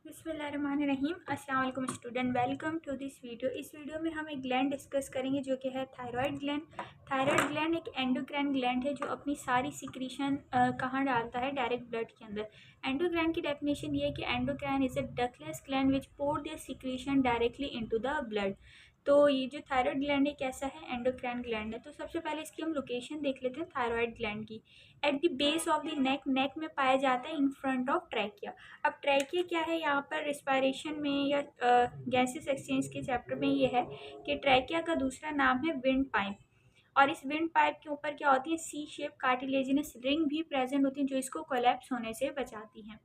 बिस्मिल्लाहिर्रहमानिर्रहीम। अस्सलाम वालेकुम student, welcome to this video. इस वीडियो में हम एक ग्लैंड डिस्कस करेंगे जो कि है थायराइड ग्लैंड। थायराइड ग्लैंड एक एंडोक्राइन ग्लैंड है जो अपनी सारी सिक्रीशन कहाँ डालता है, डायरेक्ट ब्लड के अंदर। एंडोक्राइन की डेफिनेशन ये है कि endocrine is a ductless gland which pour their secretion directly into the blood. तो ये जो थायराइड ग्लैंड है कैसा है, एंडोक्राइन ग्लैंड है। तो सबसे पहले इसकी हम लोकेशन देख लेते हैं थायराइड ग्लैंड की। At the base of the neck, neck में पाया जाता है इन फ्रंट ऑफ ट्रैकिया। अब ट्रैकिया क्या है, यहाँ पर रिस्पायरेशन में या गैसेस एक्सचेंज के चैप्टर में ये है कि ट्रैकिया का दूसरा नाम है विंड पाइप। और इस विंड पाइप के ऊपर क्या होती है, सी शेप कार्टिलेजिनस रिंग भी प्रेजेंट होती है जो इसको कोलैप्स होने से बचाती हैं।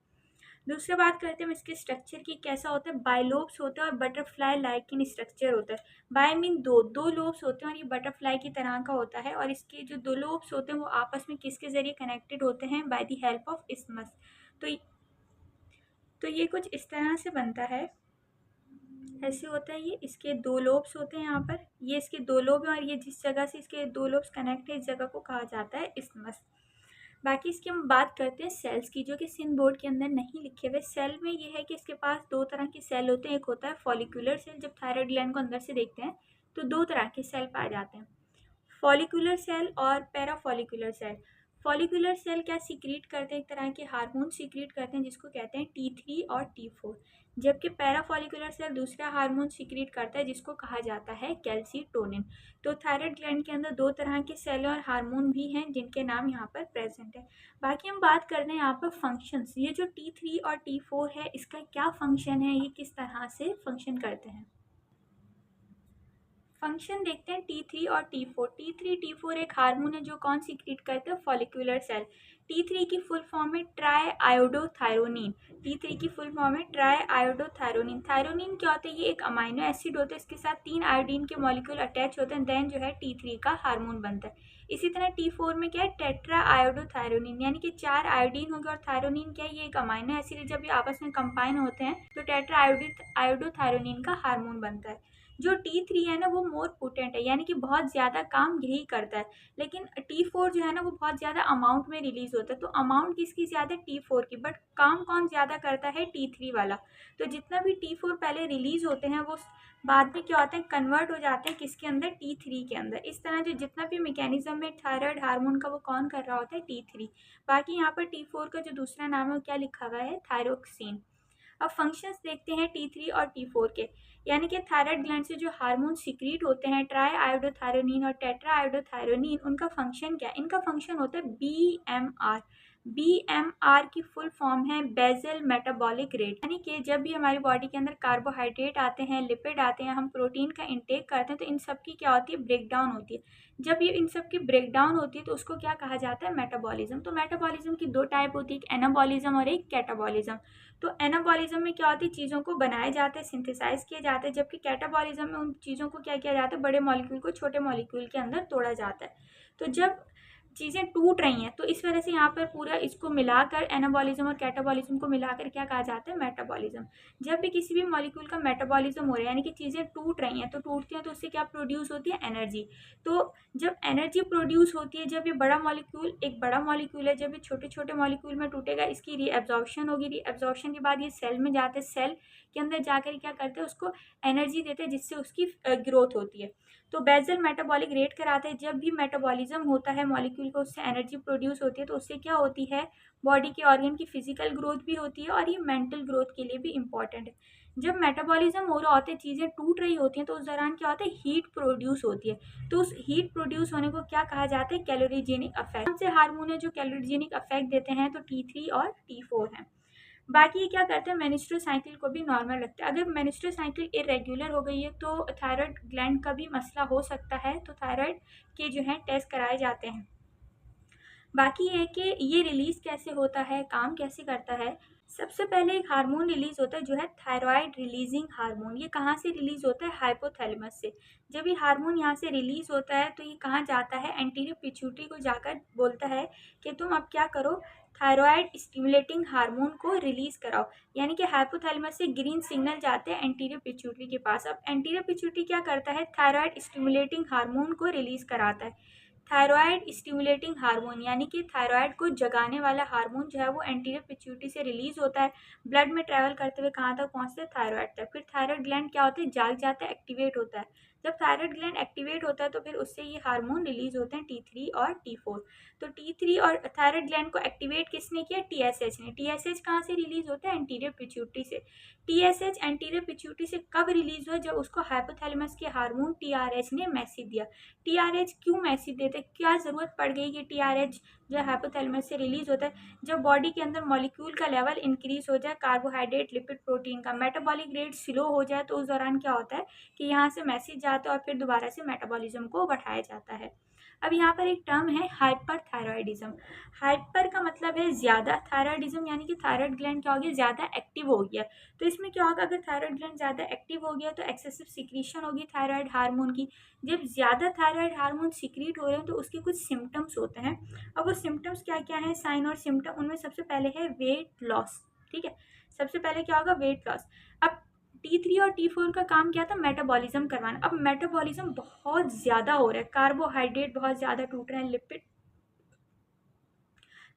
दूसरी बात करते हैं हम इसके स्ट्रक्चर की, कैसा होता है, बायलोब्स होता है और बटरफ्लाई लाइक इन स्ट्रक्चर होता है। बाय मीन दो दो लोब्स होते हैं और ये बटरफ्लाई की तरह का होता है। और इसके जो दो लोब्स होते हैं वो आपस में किसके जरिए कनेक्टेड होते हैं, बाय द हेल्प ऑफ इस्मस। तो तो ये कुछ इस तरह से बनता है, ऐसे होता है। ये इसके दो लोब्स होते हैं, यहाँ पर ये इसके दो लोब हैं और ये जिस जगह से इसके दो लोब्स कनेक्ट है इस जगह को कहा जाता है इस्मस। बाकी इसकी हम बात करते हैं सेल्स की, जो कि सिन बोर्ड के अंदर नहीं लिखे हुए। सेल में ये है कि इसके पास दो तरह के सेल होते हैं। एक होता है फॉलिकुलर सेल, जब थायराइड ग्लैंड को अंदर से देखते हैं तो दो तरह के सेल पाए जाते हैं, फॉलिकुलर सेल और पैराफॉलिकुलर सेल। फॉलिकुलर सेल क्या सीक्रेट करते हैं, एक तरह के हार्मोन सीक्रेट करते हैं जिसको कहते हैं T3 और T4। जबकि पैराफॉलिकुलर सेल दूसरा हार्मोन सीक्रेट करता है जिसको कहा जाता है कैल्सीटोनिन। तो थायराइड ग्लैंड के अंदर दो तरह के सेल और हार्मोन भी हैं जिनके नाम यहाँ पर प्रेजेंट है। बाकी हम बात करते हैं यहाँ पर फंक्शंस। ये जो T3 और T4 है इसका क्या फंक्शन है, ये किस तरह से फंक्शन करते हैं। फंक्शन देखते हैं T3 और T4। T3 T4 एक हार्मोन है जो कौन सीक्रेट करते हैं, फॉलिकुलर सेल। T3 की फुल फॉर्म है ट्राई आयोडोथायरोनिन। T3 की फुल फॉर्म है ट्राई आयोडोथायरोनिन। थायरोनिन क्या होता है, ये एक अमाइनो एसिड होता है, इसके साथ 3 आयोडीन के मॉलिक्यूल अटैच होते हैं, देन जो है T3 का हार्मोन बनता है। इसी तरह T4 में क्या है, टेट्रा आयोडोथायरोनिन, यानी कि 4 आयोडीन होंगे। और थायरोनिन क्या है, ये एक अमाइनो एसिड है, जब ये आपस में कंबाइन होते हैं तो टेट्रा आयोडोथायरोनिन का हार्मोन बनता है। जो T3 है ना वो मोर पोटेंट है, यानी कि बहुत ज़्यादा काम यही करता है। लेकिन T4 जो है ना वो बहुत ज़्यादा अमाउंट में रिलीज होता है। तो अमाउंट किसकी ज़्यादा, T4 की, बट काम कौन ज़्यादा करता है, T3 वाला। तो जितना भी T4 पहले रिलीज होते हैं वो बाद में क्या होते हैं, कन्वर्ट हो जाते हैं किसके अंदर, T3 के अंदर। इस तरह जो जितना भी मैकेनिज्म है थायराइड हार्मोन का वो कौन कर रहा होता है, T3। बाकी यहाँ पर T4 का जो दूसरा नाम है वो क्या लिखा हुआ है, थायरोक्सिन। अब फंक्शंस देखते हैं T3 और T4 के, यानी कि थायराइड ग्लैंड से जो हार्मोन सीक्रेट होते हैं ट्राई आयोडोथायरोनिन और टेट्रा आयोडोथायरोनिन, उनका फंक्शन क्या है, इनका फंक्शन होता है BMR। BMR की फुल फॉर्म है बेसल मेटाबॉलिक रेट, यानी कि जब भी हमारी बॉडी के अंदर कार्बोहाइड्रेट आते हैं, लिपिड आते हैं, हम प्रोटीन का इंटेक करते हैं तो इन सब की क्या होती है, ब्रेकडाउन होती है। जब ये इन सब की ब्रेकडाउन होती है तो उसको क्या कहा जाता है, मेटाबॉलिज्म। तो मेटाबॉलिज्म की दो टाइप होती है, एक एनाबॉलिज्म और एक कैटाबॉलिज्म। तो एनाबॉलिज्म में क्या होती है, चीज़ों को बनाए जाते हैं, सिंथेसाइज किए जाते हैं, जबकि कैटाबॉलिज्म में उन चीज़ों को क्या किया जाता है, बड़े मॉलिक्यूल को छोटे मॉलिक्यूल के अंदर तोड़ा जाता है। तो जब चीज़ें टूट रही हैं तो इस वजह से यहाँ पर पूरा इसको मिलाकर एनाबॉलिज्म और कैटाबॉलिज्म को मिलाकर क्या कहा जाता है, मेटाबॉलिज्म। जब भी किसी भी मॉलिक्यूल का मेटाबॉलिज्म हो रहा है, यानी कि चीज़ें टूट रही हैं, तो टूटती हैं तो उससे क्या प्रोड्यूस होती है, एनर्जी। तो जब एनर्जी प्रोड्यूस होती है, जब ये बड़ा मॉलिक्यूल, एक बड़ा मॉलिक्यूल है, जब ये छोटे छोटे मॉलिक्यूल में टूटेगा, इसकी रीएब्जॉर्प्शन होगी। रीएब्जॉर्प्शन के बाद ये सेल में जाते हैं, सेल के अंदर जाकर क्या करते हैं, उसको एनर्जी देते हैं जिससे उसकी ग्रोथ होती है। तो बेसल मेटाबॉलिक रेट कराते हैं। जब भी मेटाबॉलिज्म होता है मॉलिक्यूल को, उससे एनर्जी प्रोड्यूस होती है, तो उससे क्या होती है, बॉडी के ऑर्गन की फिजिकल ग्रोथ भी होती है और ये मेंटल ग्रोथ के लिए भी इंपॉर्टेंट है। जब मेटाबॉलिज्म हो रहा होता है, चीज़ें टूट रही होती हैं, तो उस दौरान क्या होता है, हीट प्रोड्यूस होती है। तो उस हीट प्रोड्यूस होने को क्या कहा जाता है, कैलोरीजेनिक अफेक्ट। कौन से हार्मोन है जो कैलोरीजेनिक अफेक्ट देते हैं, तो T3 और T4 हैं। बाकी ये क्या करते हैं, मेनिस्ट्रुअल साइकिल को भी नॉर्मल रखते हैं। अगर मेनिस्ट्रुअल साइकिल इरेगुलर हो गई है तो थायराइड ग्लैंड का भी मसला हो सकता है, तो थायराइड के जो है टेस्ट कराए जाते हैं। बाकी है कि ये रिलीज कैसे होता है, काम कैसे करता है। सबसे पहले एक हार्मोन रिलीज होता है जो है थायराइड रिलीजिंग हार्मोन। ये कहाँ से रिलीज होता है, हाइपोथैलेमस से। जब ये हार्मोन यहाँ से रिलीज होता है तो ये कहाँ जाता है, एंटीरियर पिट्यूटरी को जाकर बोलता है कि तुम अब क्या करो, थायराइड स्टिमुलेटिंग हार्मोन को रिलीज कराओ। यानी कि हाइपोथैलेमस से ग्रीन सिग्नल जाते हैं एंटीरियर पिट्यूटरी के पास। अब एंटीरियर पिट्यूटरी क्या करता है, थायराइड स्टिमुलेटिंग हार्मोन को रिलीज कराता है। थायराइड स्टिमुलेटिंग हार्मोन, यानी कि थायराइड को जगाने वाला हार्मोन जो है वो एंटीरियर पिट्यूटरी से रिलीज होता है, ब्लड में ट्रैवल करते हुए कहाँ तक पहुँचते हैं, थायराइड तक। फिर थायराइड ग्लैंड क्या होता है, जाग जाता है, एक्टिवेट होता है। जब थायराइड ग्लैंड एक्टिवेट होता है तो फिर उससे ये हार्मोन रिलीज होते हैं T3 और T4। तो T3 और थायराइड ग्लैंड को एक्टिवेट किसने किया, TSH ने। TSH कहाँ से रिलीज होता है, एंटीरियर पिट्यूटरी से। TSH एंटीरियर पिट्यूटरी से कब रिलीज हुआ, जब उसको हाइपोथैलेमस के हार्मोन TRH ने मैसेज दिया। TRH क्यों मैसेज देते, क्या जरूरत पड़ गई कि TRH जो हाइपोथैलेमस से रिलीज होता है, जब बॉडी के अंदर मॉलिक्यूल का लेवल इंक्रीज हो जाए, कार्बोहाइड्रेट लिपिड प्रोटीन का, मेटाबॉलिक रेट स्लो हो जाए, तो उस दौरान क्या होता है कि यहाँ से मैसेज जाता है और फिर दोबारा से मेटाबॉलिज्म को बढ़ाया जाता है। अब यहाँ पर एक टर्म है हाइपरथायरॉयडिज्म। हाइपर का मतलब है ज्यादा, थायराइडिज्म यानी कि थायराइड ग्लैंड क्या हो गया, ज्यादा एक्टिव हो गया। तो इसमें क्या होगा, अगर थायराइड ग्लैंड ज्यादा एक्टिव हो गया तो एक्सेसिव सिक्रीशन होगी थायराइड हार्मोन की। जब ज्यादा थायराइड हार्मोन सिक्रीट हो रहे हैं तो उसके कुछ सिम्टम्स होते हैं। अब वो सिम्टम्स क्या क्या है, साइन और सिम्टम, उनमें सबसे पहले है वेट लॉस। ठीक है, सबसे पहले क्या होगा, वेट लॉस। अब T3 और T4 का काम क्या था, मेटाबॉलिज्म करवाना। अब मेटाबॉलिज्म बहुत ज्यादा हो रहा है, कार्बोहाइड्रेट बहुत ज्यादा टूट रहे हैं,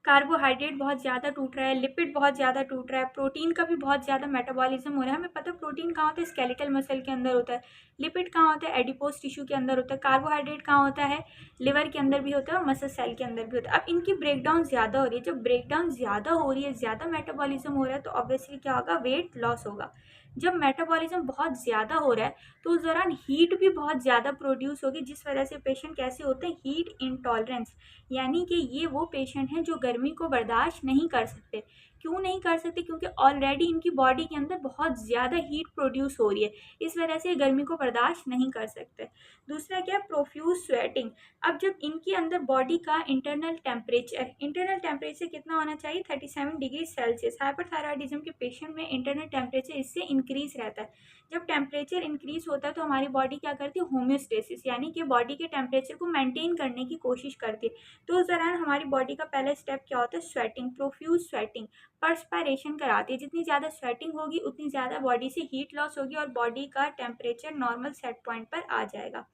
कार्बोहाइड्रेट बहुत ज़्यादा टूट रहा है, लिपिड बहुत ज़्यादा टूट रहा है, प्रोटीन का भी बहुत ज़्यादा मेटाबॉलिज्म हो रहा है। हमें पता है प्रोटीन कहाँ होता है, स्केलेटल मसल के अंदर होता है। लिपिड कहाँ होता है, एडिपोज टिश्यू के अंदर होता है। कार्बोहाइड्रेट कहाँ होता है, लिवर के अंदर भी होता है और मसल सेल के अंदर भी होता है। अब इनकी ब्रेकडाउन ज़्यादा हो रही है, जब ब्रेकडाउन ज़्यादा हो रही है, ज़्यादा मेटाबॉलिज्म हो रहा है, तो ऑब्वियसली क्या होगा, वेट लॉस होगा। जब मेटाबॉलिज्म बहुत ज़्यादा हो रहा है तो उस दौरान हीट भी बहुत ज़्यादा प्रोड्यूस होगी, जिस वजह से पेशेंट कैसे होते हैं, हीट इंटॉलरेंस, यानी कि ये वो पेशेंट हैं जो गर्मी को बर्दाश्त नहीं कर सकते। क्यों नहीं कर सकते, क्योंकि ऑलरेडी इनकी बॉडी के अंदर बहुत ज़्यादा हीट प्रोड्यूस हो रही है, इस वजह से गर्मी को बर्दाश्त नहीं कर सकते। दूसरा क्या, प्रोफ्यूज स्वेटिंग। अब जब इनके अंदर बॉडी का इंटरनल टेम्परेचर कितना होना चाहिए, 37 डिग्री सेल्सियस। हाइपरथायरॉयडिज्म के पेशेंट में इंटरनल टेम्परेचर इससे इंक्रीज रहता है। जब टेम्परेचर इंक्रीज होता है तो हमारी बॉडी क्या करती है, होम्योस्टेसिस, यानी कि बॉडी के टेम्परेचर को मेंटेन करने की कोशिश करती है। तो उस दौरान हमारी बॉडी का पहला स्टेप क्या होता है, स्वेटिंग, प्रोफ्यूज स्वेटिंग, पर्सपायरेशन कराती है। जितनी ज़्यादा स्वेटिंग होगी उतनी ज़्यादा बॉडी से हीट लॉस होगी और बॉडी का टेम्परेचर नॉर्मल सेट पॉइंट पर आ जाएगा।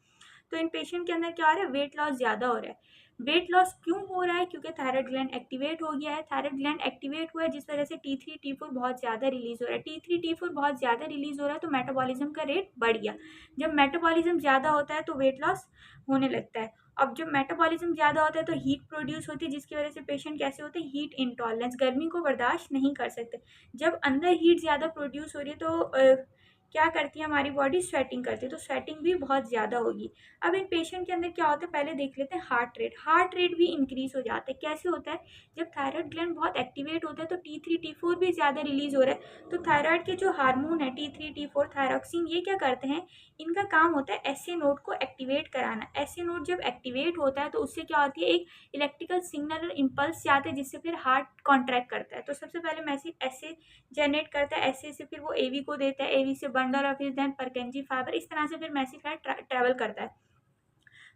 तो इन पेशेंट के अंदर क्या हो रहा है, वेट लॉस ज़्यादा हो रहा है। वेट लॉस क्यों हो रहा है, क्योंकि थायराइड ग्लैंड एक्टिवेट हो गया है। थायराइड ग्लैंड एक्टिवेट हुआ है जिस वजह से T3 T4 बहुत ज़्यादा रिलीज हो रहा है। T3 T4 बहुत ज़्यादा रिलीज हो रहा है तो मेटाबॉलिज्म का रेट बढ़ गया। जब मेटाबॉलिज्म ज़्यादा होता है तो वेट लॉस होने लगता है। अब जब मेटाबॉलिज्म ज़्यादा होता है तो हीट प्रोड्यूस होती है, जिसकी वजह से पेशेंट कैसे होते हैं, हीट इंटॉलरेंस, गर्मी को बर्दाश्त नहीं कर सकते। जब अंदर हीट ज़्यादा प्रोड्यूस हो रही है तो क्या करती है हमारी बॉडी, स्वेटिंग करती है, तो स्वेटिंग भी बहुत ज़्यादा होगी। अब इन पेशेंट के अंदर क्या होता है, पहले देख लेते हैं हार्ट रेट भी इंक्रीज हो जाता है। कैसे होता है, जब थायराइड ग्लैंड बहुत एक्टिवेट होता है तो T3 T4 भी ज़्यादा रिलीज हो रहा है। तो थायराइड के जो हार्मोन है T3 T4 थायरॉक्सिन, ये क्या करते हैं, इनका काम होता है एसए नोड को एक्टिवेट कराना। एसए नोड जब एक्टिवेट होता है तो उससे क्या होती है, एक इलेक्ट्रिकल सिग्नल और इम्पल्स जाते हैं जिससे फिर हार्ट कॉन्ट्रैक्ट करता है। तो सबसे पहले मैसेज एसए जनरेट करता है, एसए से फिर वो एवी को देता है, एवी से बंडल और फिर देन परकेंजी फाइबर, इस तरह से फिर मैसेज ट्रैवल करता है।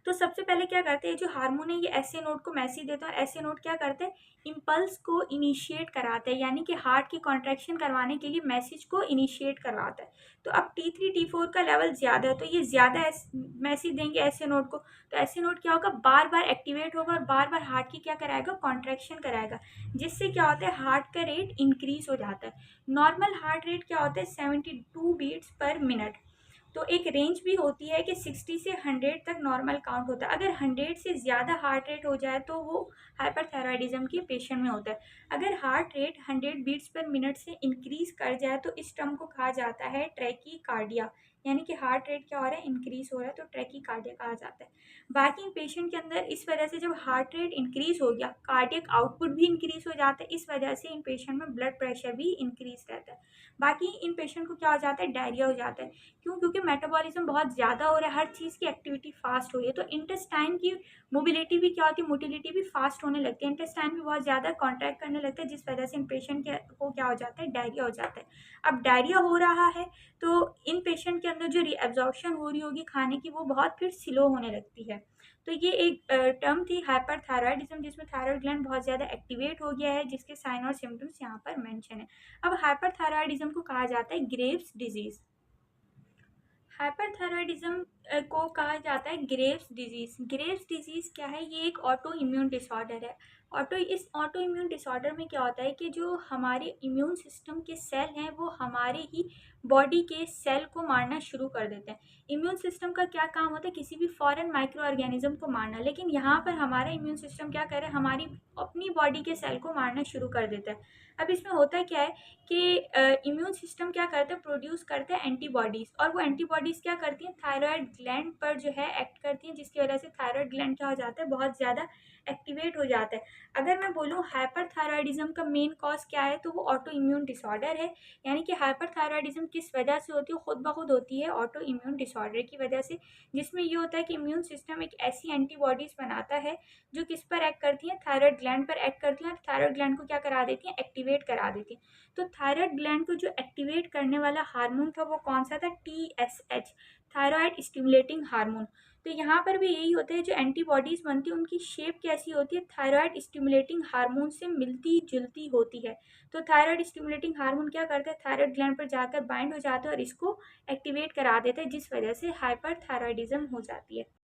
तो सबसे पहले क्या करते हैं, जो हार्मोन है ये एसए नोड को मैसेज देता है और एसए नोड क्या करते हैं, इम्पल्स को इनिशिएट कराते हैं, यानी कि हार्ट की कॉन्ट्रैक्शन करवाने के लिए मैसेज को इनिशिएट करवाता है। तो अब T3 T4 का लेवल ज़्यादा है तो ये ज़्यादा मैसेज देंगे एसए नोड को, तो एसए नोड क्या होगा, बार बार एक्टिवेट होगा और बार बार हार्ट की क्या कराएगा, कॉन्ट्रैक्शन कराएगा, जिससे क्या होता है, हार्ट का रेट इंक्रीज हो जाता है। नॉर्मल हार्ट रेट क्या होता है, 72 बीट्स पर मिनट। तो एक रेंज भी होती है कि 60 से 100 तक नॉर्मल काउंट होता है। अगर 100 से ज़्यादा हार्ट रेट हो जाए तो वो हाइपरथायरॉयडिज्म के पेशेंट में होता है। अगर heart rate 100 beats per minute से इंक्रीज कर जाए तो इस टर्म को कहा जाता है ट्रैकीकार्डिया, यानी कि हार्ट रेट क्या हो रहा है, इंक्रीज हो रहा है, तो ट्रैकीकार्डिया कहा जाता है। बाकी इन पेशेंट के अंदर इस वजह से जब हार्ट रेट इंक्रीज हो गया, कार्डियक आउटपुट भी इंक्रीज हो जाता है, इस वजह से इन पेशेंट में ब्लड प्रेशर भी इंक्रीज रहता है। बाकी इन पेशेंट को क्या हो जाता है, डायरिया हो जाता है। क्यों, क्योंकि मेटाबॉलिज्म बहुत ज़्यादा हो रहा है, हर चीज़ की एक्टिविटी फास्ट हो रही है, तो इंटेस्टाइन की मोबिलिटी भी क्या होती है, मोटिलिटी भी फास्ट होने लगती है, इंटेस्टाइन भी बहुत ज़्यादा कॉन्ट्रैक्ट करने लगता है, जिस वजह से इन पेशेंट को क्या हो जाता है, डायरिया हो जाता है। अब डायरिया हो रहा है तो इन पेशेंट के अंदर जो रीअब्जॉर्प्शन हो रही होगी खाने की वो बहुत फिर स्लो होने लगती है। तो ये एक टर्म थी हाइपरथायरॉयडिज्म, जिसमें थायराइड ग्लैंड बहुत ज़्यादा एक्टिवेट हो गया है, जिसके साइन और सिम्टम्स यहाँ पर मेंशन है। अब हाइपरथायरॉयडिज्म को कहा जाता है ग्रेव्स डिजीज। हाइपरथायरॉयडिज्म को कहा जाता है ग्रेव्स डिजीज। ग्रेव्स डिजीज क्या है? ये एक ऑटो इम्यून डिसऑर्डर है। इस ऑटो इम्यून डिसऑर्डर में क्या होता है कि जो हमारे इम्यून सिस्टम के सेल हैं वो हमारे ही बॉडी के सेल को मारना शुरू कर देते हैं। इम्यून सिस्टम का क्या काम होता है? किसी भी फॉरेन माइक्रो ऑर्गेनिज्म को मारना, लेकिन यहाँ पर हमारा इम्यून सिस्टम क्या कर रहा है? हमारी अपनी बॉडी के सेल को मारना शुरू कर देता है। अब इसमें होता क्या है कि इम्यून सिस्टम क्या करता है? प्रोड्यूस करता है एंटीबॉडीज़, और वो एंटीबॉडीज़ क्या करती हैं? थायराइड ग्लैंड पर जो है एक्ट करती हैं, जिसकी वजह से थायराइड ग्लैंड क्या हो जाता है? बहुत ज़्यादा एक्टिवेट हो जाता है। अगर मैं बोलूँ हाइपरथायराइडिज्म का मेन कॉज क्या है, तो वो ऑटो इम्यून डिसऑर्डर है। यानी कि हाइपरथायराइडिज्म किस वजह से होती है? खुद ब खुद होती है ऑटो इम्यून डिसऑर्डर की वजह से, जिसमें ये होता है कि इम्यून सिस्टम एक ऐसी एंटीबॉडीज़ बनाता है जो किस पर एक्ट करती हैं? थायराइड ग्लैंड पर एक्ट करती हैं, और थायराइड ग्लैंड को क्या करा देती हैं? एक्टिवेट करा देती हैं। तो थायराइड ग्लैंड को जो एक्टिवेट करने वाला हार्मोन था वो कौन सा था? TSH, thyroid stimulating hormone. तो यहाँ पर भी यही होता है, जो एंटीबॉडीज बनती है उनकी शेप कैसी होती है? थायराइड स्टिमुलेटिंग हार्मोन से मिलती जुलती होती है। तो थायराइड स्टिमुलेटिंग हार्मोन क्या करता है? थायराइड ग्लैंड पर जाकर बाइंड हो जाता है और इसको एक्टिवेट करा देता है, जिस वजह से हाइपरथायराइडिज्म हो जाती है।